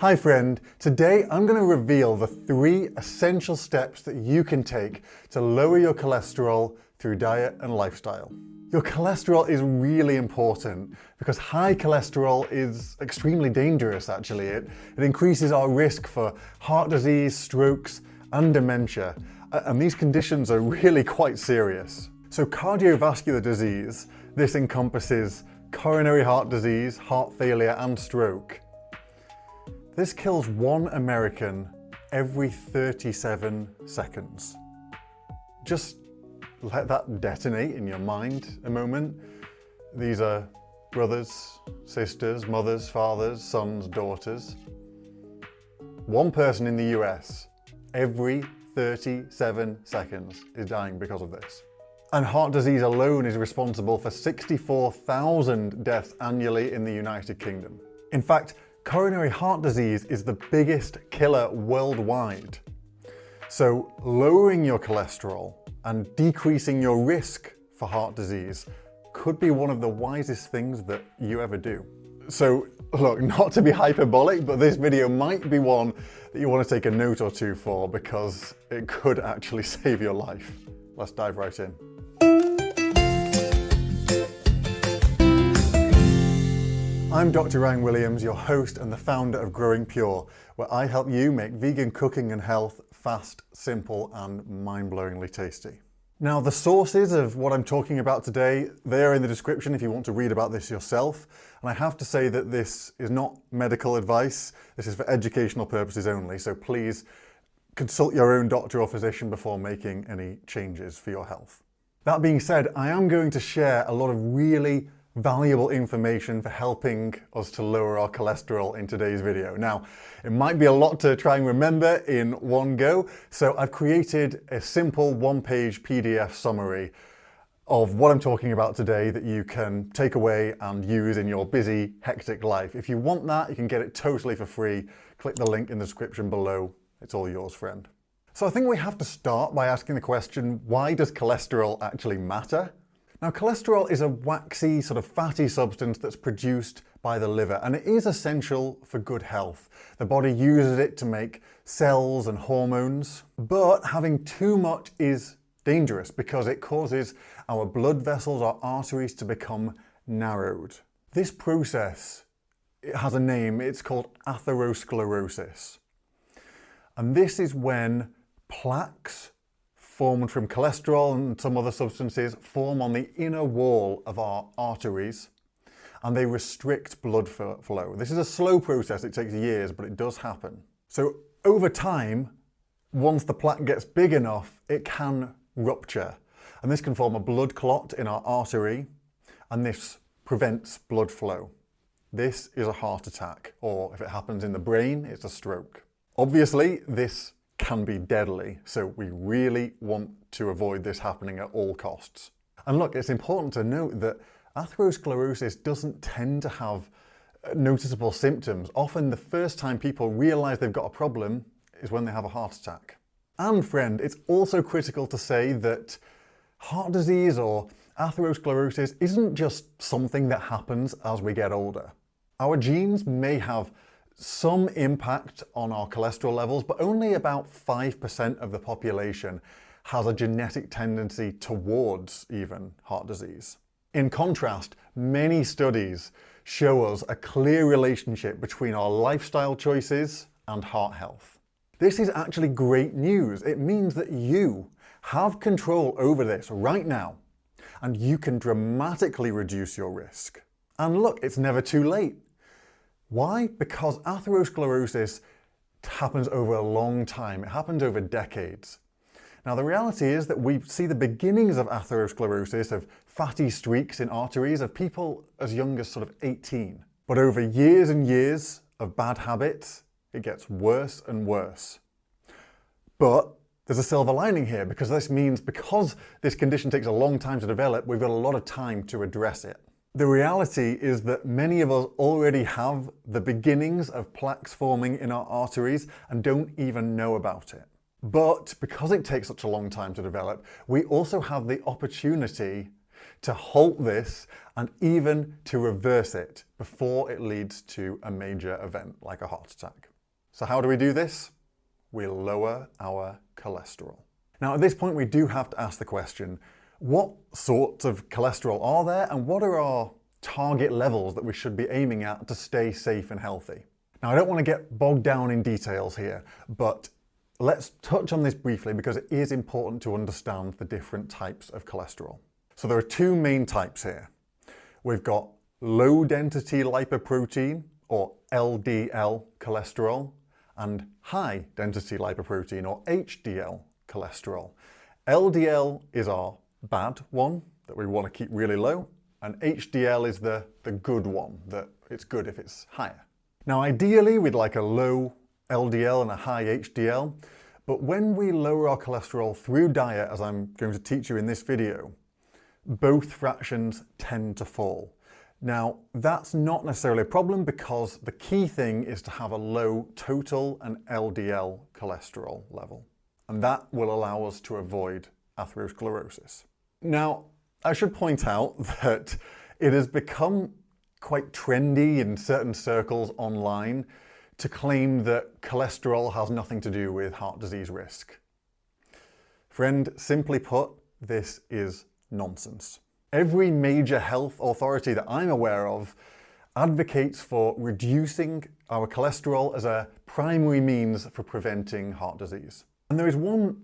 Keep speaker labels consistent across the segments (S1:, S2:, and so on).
S1: Hi friend, today I'm going to reveal the 3 essential steps that you can take to lower your cholesterol through diet and lifestyle. Your cholesterol is really important because high cholesterol is extremely dangerous actually. It increases our risk for heart disease, strokes and dementia, and these conditions are really quite serious. So cardiovascular disease, this encompasses coronary heart disease, heart failure and stroke. This kills 1 American every 37 seconds. Just let that detonate in your mind a moment. These are brothers, sisters, mothers, fathers, sons, daughters. 1 person in the US every 37 seconds is dying because of this. And heart disease alone is responsible for 64,000 deaths annually in the United Kingdom. In fact, coronary heart disease is the biggest killer worldwide. So lowering your cholesterol and decreasing your risk for heart disease could be one of the wisest things that you ever do. So look, not to be hyperbolic, but this video might be one that you want to take a note or 2 for because it could actually save your life. Let's dive right in. I'm Dr. Ryan Williams, your host and the founder of Growing Pure, where I help you make vegan cooking and health fast, simple, and mind-blowingly tasty. Now, the sources of what I'm talking about today, they are in the description if you want to read about this yourself. And I have to say that this is not medical advice. This is for educational purposes only. So please consult your own doctor or physician before making any changes for your health. That being said, I am going to share a lot of really valuable information for helping us to lower our cholesterol in today's video. Now, it might be a lot to try and remember in one go, so I've created a simple 1-page PDF summary of what I'm talking about today that you can take away and use in your busy, hectic life. If you want that, you can get it totally for free. Click the link in the description below. It's all yours, friend. So I think we have to start by asking the question, why does cholesterol actually matter? Now, cholesterol is a waxy, sort of fatty substance that's produced by the liver, and it is essential for good health. The body uses it to make cells and hormones, but having too much is dangerous because it causes our blood vessels, our arteries to become narrowed. This process, it has a name, it's called atherosclerosis. And this is when plaques formed from cholesterol and some other substances form on the inner wall of our arteries and they restrict blood flow. This is a slow process, it takes years, but it does happen. So over time, once the plaque gets big enough, it can rupture. And this can form a blood clot in our artery and this prevents blood flow. This is a heart attack, or if it happens in the brain, it's a stroke. Obviously, this can be deadly, so we really want to avoid this happening at all costs. And look, it's important to note that atherosclerosis doesn't tend to have noticeable symptoms. Often the first time people realize they've got a problem is when they have a heart attack. And friend, it's also critical to say that heart disease or atherosclerosis isn't just something that happens as we get older. Our genes may have some impact on our cholesterol levels, but only about 5% of the population has a genetic tendency towards even heart disease. In contrast, many studies show us a clear relationship between our lifestyle choices and heart health. This is actually great news. It means that you have control over this right now, and you can dramatically reduce your risk. And look, it's never too late. Why? Because atherosclerosis happens over a long time. It happens over decades. Now, the reality is that we see the beginnings of atherosclerosis, of fatty streaks in arteries, of people as young as sort of 18. But over years and years of bad habits, it gets worse and worse. But there's a silver lining here, because this means because this condition takes a long time to develop, we've got a lot of time to address it. The reality is that many of us already have the beginnings of plaques forming in our arteries and don't even know about it. But because it takes such a long time to develop, we also have the opportunity to halt this and even to reverse it before it leads to a major event like a heart attack. So how do we do this? We lower our cholesterol. Now at this point we do have to ask the question, what sorts of cholesterol are there and what are our target levels that we should be aiming at to stay safe and healthy? Now I don't want to get bogged down in details here, but let's touch on this briefly because it is important to understand the different types of cholesterol. So there are two main types here. We've got low density lipoprotein or LDL cholesterol and high density lipoprotein or HDL cholesterol. LDL is our bad one that we want to keep really low, and HDL is the good one, that it's good if it's higher. Now ideally we'd like a low LDL and a high HDL, but when we lower our cholesterol through diet, as I'm going to teach you in this video, both fractions tend to fall. Now that's not necessarily a problem because the key thing is to have a low total and LDL cholesterol level, and that will allow us to avoid atherosclerosis. Now I should point out that it has become quite trendy in certain circles online to claim that cholesterol has nothing to do with heart disease risk. Friend, simply put, this is nonsense. Every major health authority that I'm aware of advocates for reducing our cholesterol as a primary means for preventing heart disease. And there is one,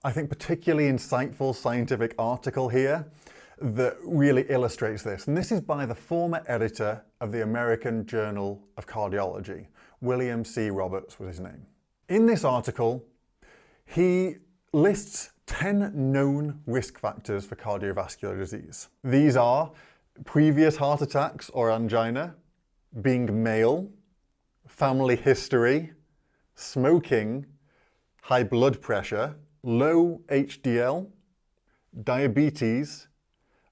S1: I think, particularly insightful scientific article here that really illustrates this. And this is by the former editor of the American Journal of Cardiology. William C. Roberts was his name. In this article, he lists 10 known risk factors for cardiovascular disease. These are previous heart attacks or angina, being male, family history, smoking, high blood pressure, low HDL, diabetes,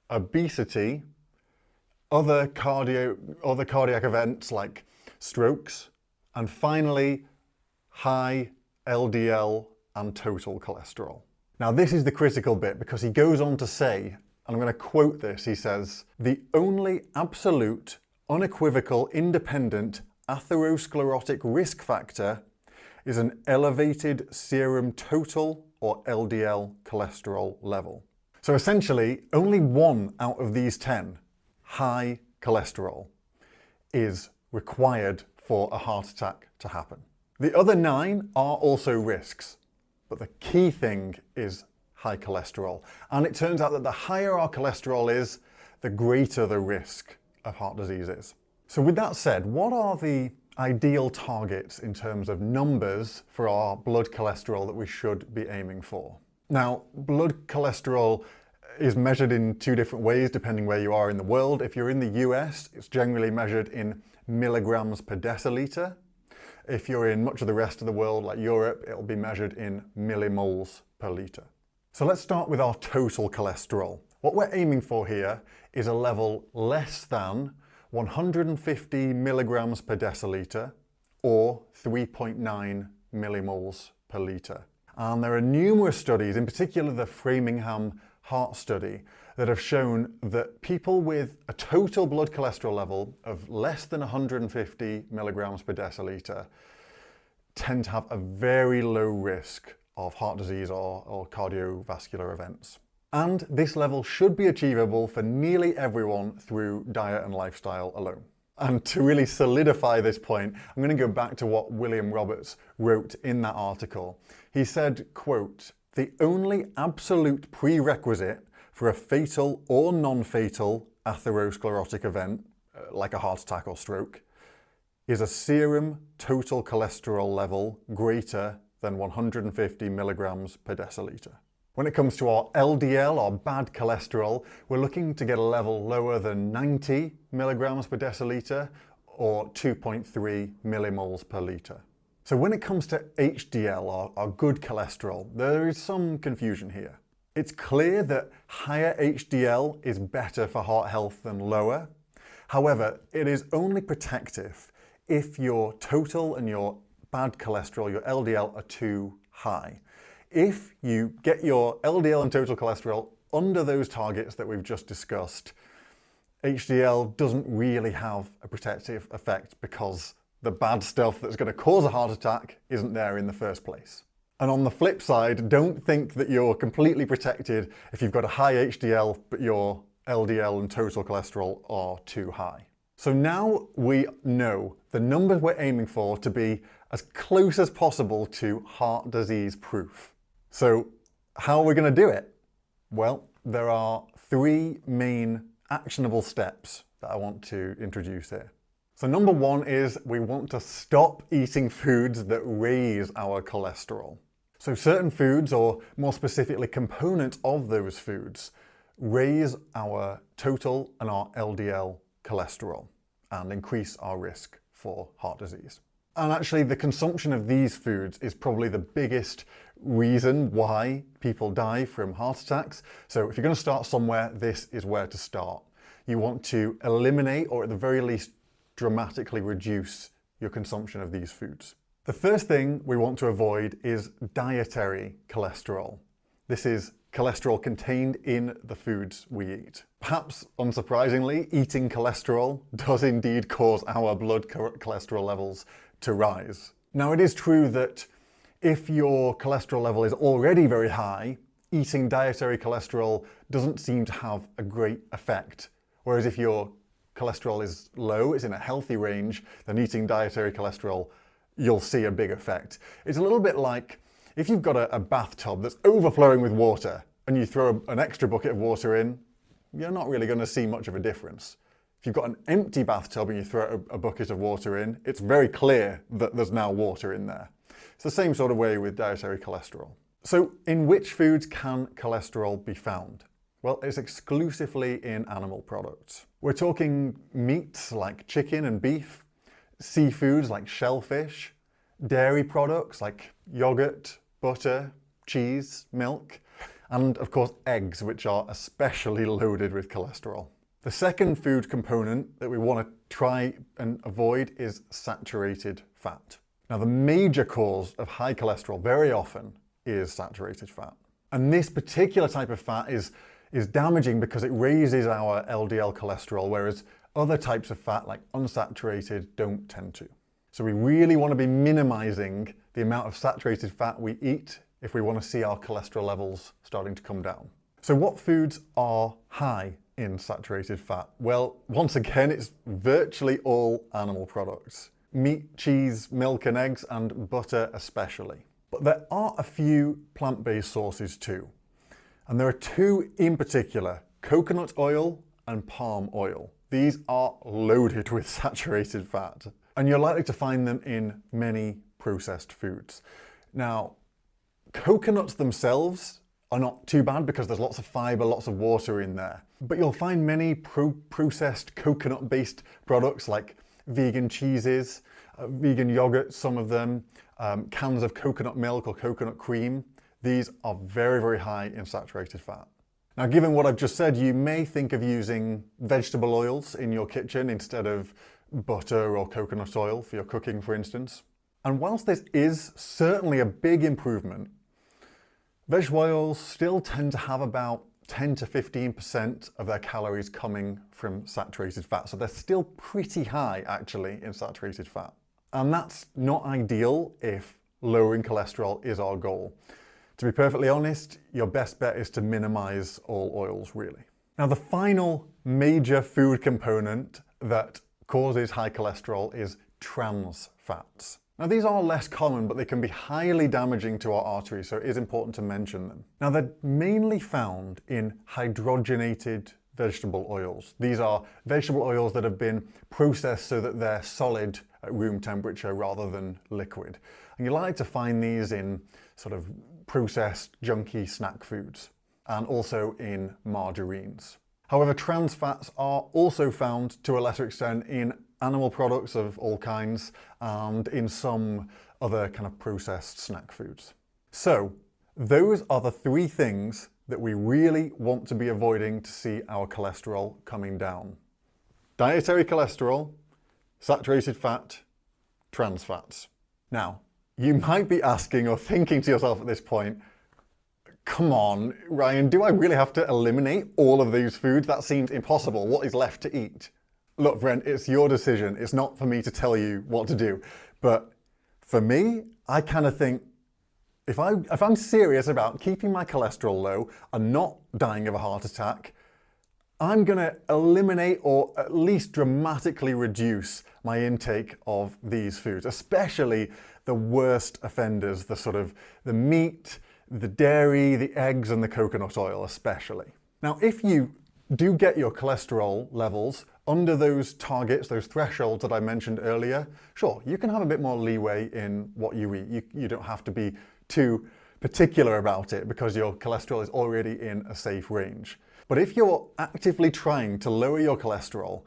S1: obesity, other cardiac events like strokes, and finally, high LDL and total cholesterol. Now this is the critical bit because he goes on to say, and I'm going to quote this, he says, "The only absolute, unequivocal, independent atherosclerotic risk factor is an elevated serum total or LDL cholesterol level." So essentially, only one out of these 10, high cholesterol, is required for a heart attack to happen. The other 9 are also risks, but the key thing is high cholesterol. And it turns out that the higher our cholesterol is, the greater the risk of heart disease is. So with that said, what are the ideal targets in terms of numbers for our blood cholesterol that we should be aiming for? Now, blood cholesterol is measured in 2 different ways depending where you are in the world. If you're in the US, it's generally measured in milligrams per deciliter. If you're in much of the rest of the world, like Europe, it'll be measured in millimoles per litre. So let's start with our total cholesterol. What we're aiming for here is a level less than 150 milligrams per deciliter or 3.9 millimoles per litre. And there are numerous studies, in particular the Framingham Heart Study, that have shown that people with a total blood cholesterol level of less than 150 milligrams per deciliter tend to have a very low risk of heart disease or cardiovascular events. And this level should be achievable for nearly everyone through diet and lifestyle alone. And to really solidify this point, I'm going to go back to what William Roberts wrote in that article. He said, quote, "The only absolute prerequisite for a fatal or non-fatal atherosclerotic event, like a heart attack or stroke, is a serum total cholesterol level greater than 150 milligrams per deciliter." When it comes to our LDL, or bad cholesterol, we're looking to get a level lower than 90 milligrams per deciliter or 2.3 millimoles per litre. So when it comes to HDL, our good cholesterol, there is some confusion here. It's clear that higher HDL is better for heart health than lower. However, it is only protective if your total and your bad cholesterol, your LDL, are too high. If you get your LDL and total cholesterol under those targets that we've just discussed, HDL doesn't really have a protective effect because the bad stuff that's going to cause a heart attack isn't there in the first place. And on the flip side, don't think that you're completely protected if you've got a high HDL but your LDL and total cholesterol are too high. So now we know the numbers we're aiming for to be as close as possible to heart disease proof. So how are we going to do it? Well, there are three main actionable steps that I want to introduce here. So number one is we want to stop eating foods that raise our cholesterol. So certain foods, or more specifically components of those foods, raise our total and our LDL cholesterol and increase our risk for heart disease. And actually the consumption of these foods is probably the biggest reason why people die from heart attacks. So if you're going to start somewhere, this is where to start. You want to eliminate, or at the very least dramatically reduce, your consumption of these foods. The first thing we want to avoid is dietary cholesterol. This is cholesterol contained in the foods we eat. Perhaps unsurprisingly, eating cholesterol does indeed cause our blood cholesterol levels to rise. Now, it is true that if your cholesterol level is already very high, eating dietary cholesterol doesn't seem to have a great effect. Whereas if your cholesterol is low, it's in a healthy range, then eating dietary cholesterol, you'll see a big effect. It's a little bit like if you've got a bathtub that's overflowing with water and you throw an extra bucket of water in, you're not really going to see much of a difference. If you've got an empty bathtub and you throw a bucket of water in, it's very clear that there's now water in there. It's the same sort of way with dietary cholesterol. So in which foods can cholesterol be found? Well, it's exclusively in animal products. We're talking meats like chicken and beef, seafoods like shellfish, dairy products like yogurt, butter, cheese, milk, and of course eggs, which are especially loaded with cholesterol. The second food component that we want to try and avoid is saturated fat. Now, the major cause of high cholesterol very often is saturated fat. And this particular type of fat is damaging because it raises our LDL cholesterol, whereas other types of fat, like unsaturated, don't tend to. So we really want to be minimizing the amount of saturated fat we eat if we want to see our cholesterol levels starting to come down. So what foods are high in saturated fat? Well, once again, it's virtually all animal products. Meat, cheese, milk and eggs, and butter especially. But there are a few plant-based sources too. And there are two in particular, coconut oil and palm oil. These are loaded with saturated fat, and you're likely to find them in many processed foods. Now, coconuts themselves are not too bad because there's lots of fiber, lots of water in there. But you'll find many processed coconut-based products like vegan cheeses, vegan yogurt, some of them, cans of coconut milk or coconut cream. These are very, very high in saturated fat. Now, given what I've just said, you may think of using vegetable oils in your kitchen instead of butter or coconut oil for your cooking, for instance. And whilst this is certainly a big improvement, vegetable oils still tend to have about 10 to 15% of their calories coming from saturated fat. So they're still pretty high, actually, in saturated fat. And that's not ideal if lowering cholesterol is our goal. To be perfectly honest, your best bet is to minimize all oils, really. Now, the final major food component that causes high cholesterol is trans fats. Now, these are less common, but they can be highly damaging to our arteries, so it is important to mention them. Now, they're mainly found in hydrogenated vegetable oils. These are vegetable oils that have been processed so that they're solid at room temperature rather than liquid. And you like to find these in sort of processed, junky snack foods, and also in margarines. However, trans fats are also found to a lesser extent in animal products of all kinds and in some other kind of processed snack foods. So those are the three things that we really want to be avoiding to see our cholesterol coming down. Dietary cholesterol, saturated fat, trans fats. Now, you might be asking or thinking to yourself at this point, Come on, Ryan, do I really have to eliminate all of these foods? That seems impossible. What is left to eat? Look, friend, it's your decision. It's not for me to tell you what to do. But for me, I kind of think if I'm serious about keeping my cholesterol low and not dying of a heart attack, I'm going to eliminate or at least dramatically reduce my intake of these foods, especially the worst offenders, the meat, the dairy, the eggs, and the coconut oil especially. Now, if you do get your cholesterol levels under those targets, those thresholds that I mentioned earlier, sure, you can have a bit more leeway in what you eat. You don't have to be too particular about it because your cholesterol is already in a safe range. But if you're actively trying to lower your cholesterol,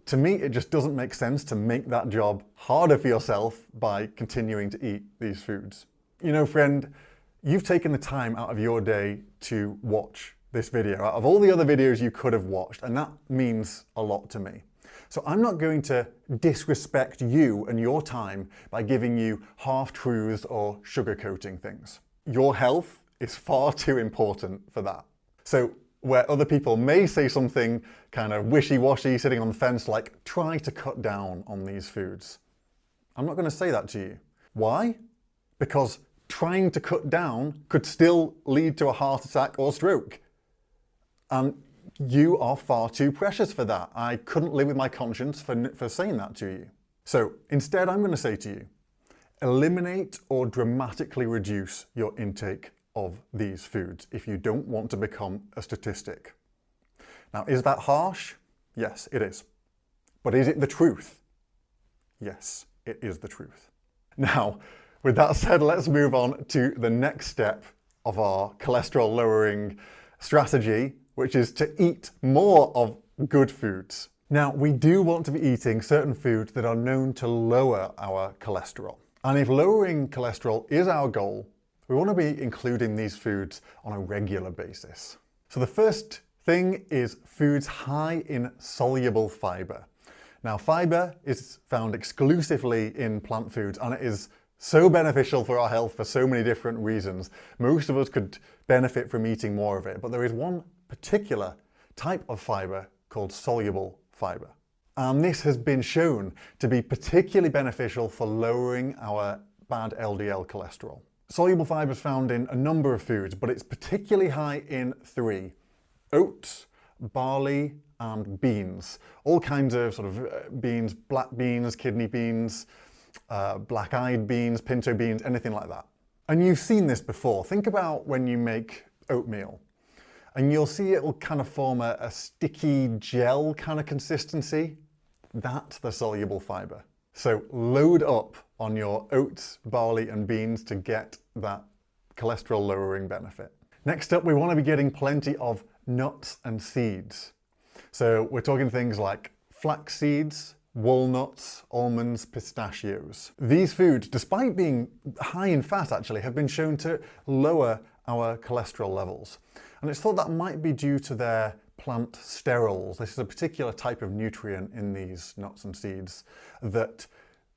S1: to me, it just doesn't make sense to make that job harder for yourself by continuing to eat these foods. You know, friend, you've taken the time out of your day to watch this video, out of all the other videos you could have watched, and that means a lot to me. So I'm not going to disrespect you and your time by giving you half-truths or sugarcoating things. Your health is far too important for that. So where other people may say something kind of wishy-washy, sitting on the fence, like try to cut down on these foods, I'm not going to say that to you. Why? Because trying to cut down could still lead to a heart attack or stroke. And you are far too precious for that. I couldn't live with my conscience for saying that to you. So instead, I'm going to say to you, eliminate or dramatically reduce your intake of these foods if you don't want to become a statistic. Now, is that harsh? Yes, it is. But is it the truth? Yes, it is the truth. Now, with that said, let's move on to the next step of our cholesterol lowering strategy, which is to eat more of good foods. Now, we do want to be eating certain foods that are known to lower our cholesterol. And if lowering cholesterol is our goal, we want to be including these foods on a regular basis. So the first thing is foods high in soluble fiber. Now, fiber is found exclusively in plant foods, and it is so beneficial for our health for so many different reasons. Most of us could benefit from eating more of it, but there is one particular type of fiber called soluble fiber. And this has been shown to be particularly beneficial for lowering our bad LDL cholesterol. Soluble fiber is found in a number of foods, but it's particularly high in three: oats, barley, and beans. All kinds of beans, black beans, kidney beans, black-eyed beans, pinto beans, anything like that. And you've seen this before. Think about when you make oatmeal, and you'll see it will kind of form a sticky gel kind of consistency. That's the soluble fiber. So load up on your oats, barley, and beans to get that cholesterol lowering benefit. Next up, we want to be getting plenty of nuts and seeds. So we're talking things like flax seeds, walnuts, almonds, pistachios. These foods, despite being high in fat actually, have been shown to lower our cholesterol levels. And it's thought that might be due to their plant sterols. This is a particular type of nutrient in these nuts and seeds that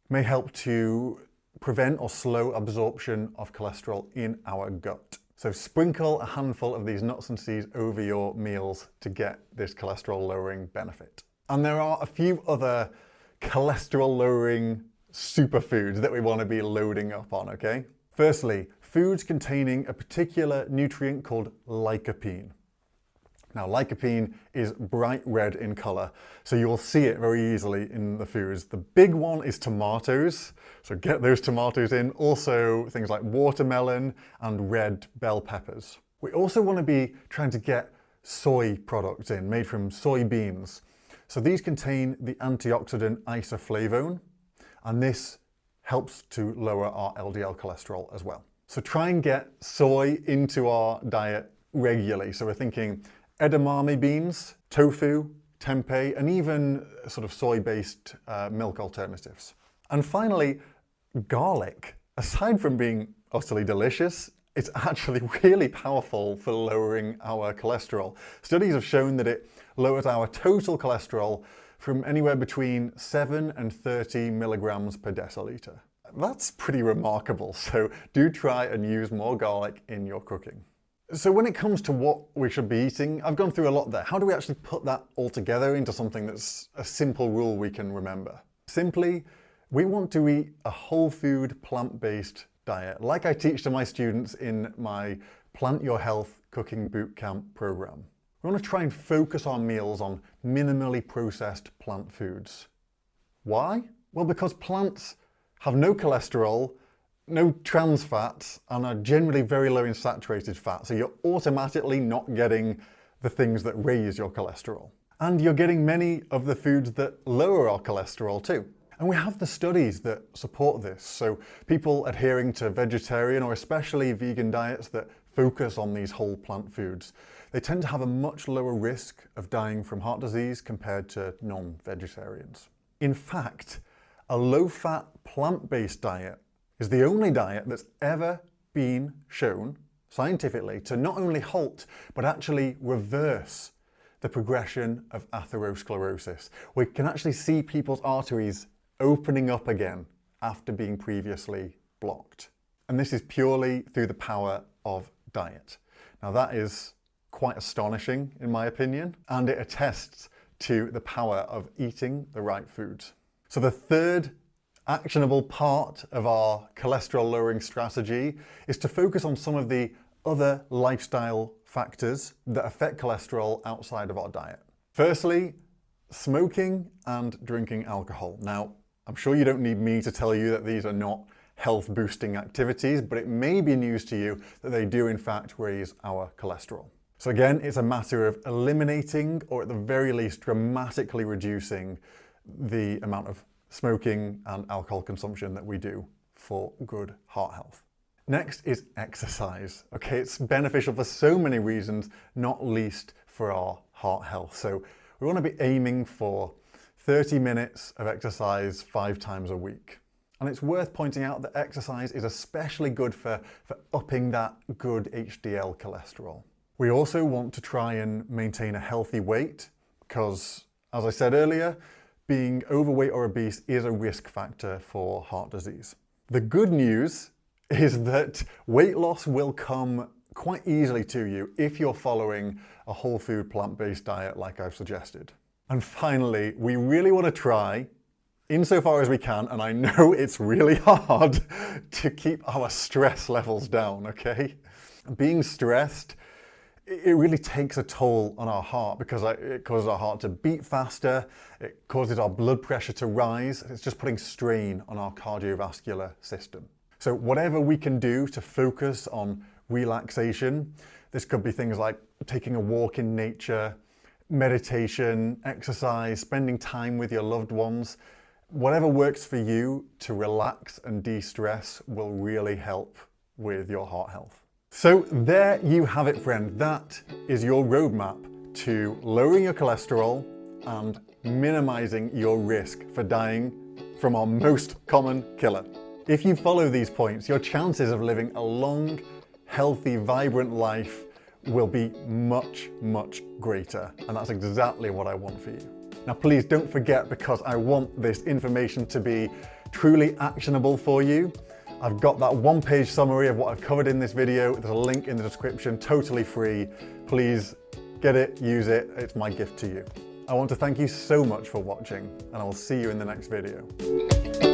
S1: may help to prevent or slow absorption of cholesterol in our gut. So sprinkle a handful of these nuts and seeds over your meals to get this cholesterol lowering benefit. And there are a few other cholesterol lowering superfoods that we want to be loading up on, okay? Firstly, foods containing a particular nutrient called lycopene. Now, lycopene is bright red in color, so you'll see it very easily in the foods. The big one is tomatoes, so get those tomatoes in. Also, things like watermelon and red bell peppers. We also want to be trying to get soy products in, made from soybeans. So these contain the antioxidant isoflavone, and this helps to lower our LDL cholesterol as well. So try and get soy into our diet regularly. So we're thinking edamame beans, tofu, tempeh, and even soy-based milk alternatives. And finally, garlic. Aside from being utterly delicious, it's actually really powerful for lowering our cholesterol. Studies have shown that it lowers our total cholesterol from anywhere between 7 and 30 milligrams per deciliter. That's pretty remarkable, so do try and use more garlic in your cooking. So when it comes to what we should be eating, I've gone through a lot there. How do we actually put that all together into something that's a simple rule we can remember? Simply, we want to eat a whole food, plant-based diet, like I teach to my students in my Plant Your Health Cooking Bootcamp program. We want to try and focus our meals on minimally processed plant foods. Why? Well, because plants have no cholesterol, no trans fats, and are generally very low in saturated fat, so you're automatically not getting the things that raise your cholesterol. And you're getting many of the foods that lower our cholesterol too. And we have the studies that support this, so people adhering to vegetarian or especially vegan diets that focus on these whole plant foods, they tend to have a much lower risk of dying from heart disease compared to non-vegetarians. In fact, a low-fat, plant-based diet is the only diet that's ever been shown scientifically to not only halt, but actually reverse the progression of atherosclerosis. We can actually see people's arteries opening up again after being previously blocked. And this is purely through the power of diet. Now that is quite astonishing in my opinion, and it attests to the power of eating the right foods. So the third actionable part of our cholesterol lowering strategy is to focus on some of the other lifestyle factors that affect cholesterol outside of our diet. Firstly, smoking and drinking alcohol. Now, I'm sure you don't need me to tell you that these are not health boosting activities, but it may be news to you that they do in fact raise our cholesterol. So again, it's a matter of eliminating, or at the very least dramatically reducing, the amount of smoking and alcohol consumption that we do for good heart health. Next is exercise. Okay, it's beneficial for so many reasons, not least for our heart health. So we want to be aiming for 30 minutes of exercise 5 times a week. And it's worth pointing out that exercise is especially good for upping that good HDL cholesterol. We also want to try and maintain a healthy weight because, as I said earlier, being overweight or obese is a risk factor for heart disease. The good news is that weight loss will come quite easily to you if you're following a whole food plant-based diet like I've suggested. And finally, we really want to try, insofar as we can, and I know it's really hard, to keep our stress levels down, okay? Being stressed, it really takes a toll on our heart because it causes our heart to beat faster, it causes our blood pressure to rise, it's just putting strain on our cardiovascular system. So whatever we can do to focus on relaxation, this could be things like taking a walk in nature, meditation, exercise, spending time with your loved ones, whatever works for you to relax and de-stress will really help with your heart health. So there you have it, friend. That is your roadmap to lowering your cholesterol and minimizing your risk for dying from our most common killer. If you follow these points, your chances of living a long, healthy, vibrant life will be much, much greater. And that's exactly what I want for you. Now, please don't forget, because I want this information to be truly actionable for you, I've got that one-page summary of what I've covered in this video. There's a link in the description, totally free. Please get it, use it. It's my gift to you. I want to thank you so much for watching, and I will see you in the next video.